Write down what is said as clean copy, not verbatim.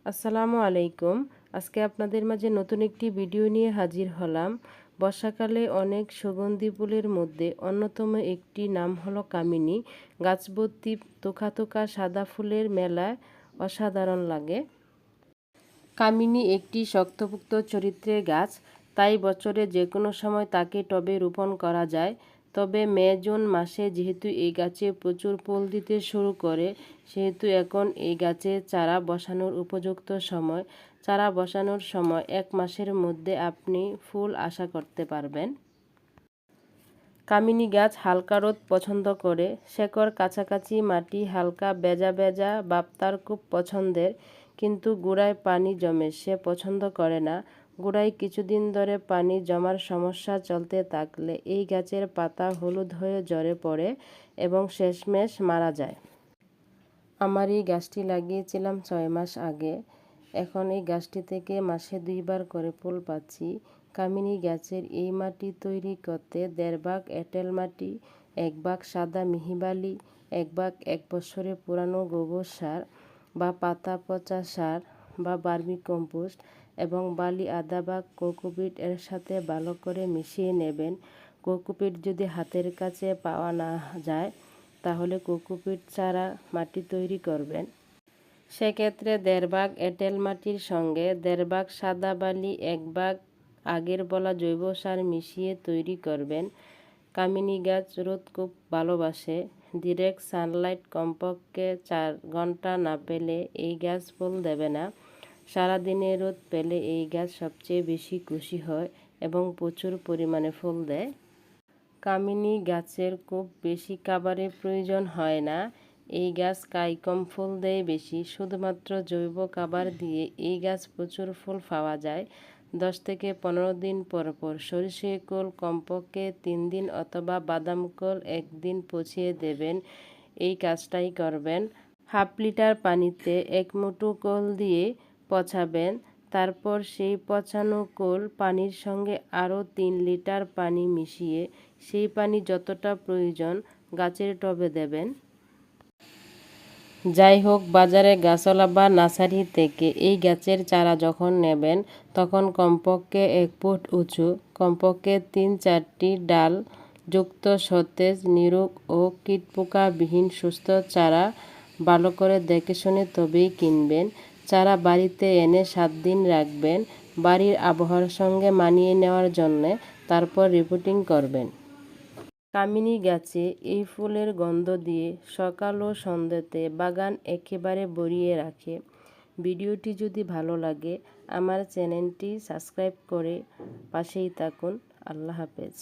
আসসালামু আলাইকুম। আজকে আপনাদের মাঝে নতুন একটি ভিডিও নিয়ে হাজির হলাম। বর্ষাকালে অনেক সুগন্ধি ফুলের মধ্যে অন্যতম একটি নাম হলো কামিনী। গাছ ভর্তি থোকা থোকা সাদা ফুলের মেলায় অসাধারণ লাগে। কামিনী একটি শক্তপোক্ত চরিত্রের গাছ, তাই বছরে যে কোনো সময় তাকে টবে রোপণ করা যায়। তবে মে জুন মাসে যেহেতু এই গাছে প্রচুর ফুল দিতে শুরু করে, সেহেতু এখন এই গাছে চারা বসানোর উপযুক্ত সময়। চারা বসানোর সময় 1 মাসের মধ্যে আপনি ফুল আশা করতে পারবেন। কামিনী গাছ হালকা রোদ পছন্দ করে। শেকড় কাছাকাছি মাটি, হালকা ভেজা ভেজা ভাব তার খুব পছন্দের, কিন্তু গোড়ায় পানি জমে সে পছন্দ করে না। গোড়ায় কিছুদিন ধরে পানি জমার সমস্যা চলতে থাকলে এই গাছের পাতা হলুদ হয়ে ঝরে পড়ে এবং শেষমেশ মারা যায়। আমার এই গাছটি লাগিয়েছিলাম 6 মাস আগে। এখন এই গাছটি থেকে মাসে 2 বার করে ফুল পাচ্ছি। কামিনী গাছের এই মাটি তৈরি করতে 1.5 ভাগ এঁটেল মাটি, 1 ভাগ সাদা মিহিবালি, 1 ভাগ 1 বছরের পুরানো গোবর সার বা পাতা পচা সার বা ভার্মি কম্পোস্ট এবং বালি আধা ভাগ কোকোপিট এর সাথে ভালো করে মিশিয়ে নেবেন। কোকোপিট যদি হাতের কাছে পাওয়া না যায়, তাহলে কোকোপিট ছাড়া মাটি তৈরি করবেন। সেক্ষেত্রে 1.5 ভাগ এঁটেল মাটির সঙ্গে 1.5 ভাগ সাদা বালি, 1 ভাগ আগের বলা জৈব সার মিশিয়ে তৈরি করবেন। কামিনী গাছ রোদ খুব ভালোবাসে। ডিরেক্ট সানলাইট কমপক্ষে 4 ঘন্টা না পেলে এই গাছ ফুল দেবে না। সারাদিনে রোদ পেলে এই গাছ সবচেয়ে বেশি খুশি হয় এবং প্রচুর পরিমাণে ফুল দেয়। কামিনী গাছের খুব বেশি খাবারের প্রয়োজন হয় না। এই গাছ খায় কম, ফুল দেয় বেশি। শুধুমাত্র জৈব খাবার দিয়ে এই গাছ প্রচুর ফুল পাওয়া যায়। 10 থেকে 15 দিন পর পর সরিষার খোল কমপক্ষে 3 দিন অথবা বাদাম খোল 1 দিন পচিয়ে দেবেন। এই কাজটাই করবেন। হাফ লিটার পানিতে 1 মুঠো খোল দিয়ে পচাবেন। তারপর সেই পচানো খোল পানির সঙ্গে আরও 3 লিটার পানি মিশিয়ে সেই পানি যতটা প্রয়োজন গাছের টবে দেবেন। যাই হোক, বাজারে গাছওয়ালা বা নার্সারি থেকে এই গাছের চারা যখন নেবেন, তখন কমপক্ষে 1 ফুট উঁচু, কমপক্ষে 3-4টি ডাল যুক্ত সতেজ, নিরোগ ও কীটপোকাবিহীন সুস্থ চারা ভালো করে দেখে শুনে তবেই কিনবেন। চারা বাড়িতে এনে 7 দিন রাখবেন বাড়ির আবহাওয়ার সঙ্গে মানিয়ে নেওয়ার জন্যে, তারপর রিপোর্টিং করবেন। কামিনী গাছে এই ফুলের গন্ধ দিয়ে সকাল ও সন্ধ্যাতে বাগান একেবারে ভরিয়ে রাখে। ভিডিওটি যদি ভালো লাগে আমার চ্যানেলটি সাবস্ক্রাইব করে পাশেই থাকুন। আল্লাহ হাফেজ।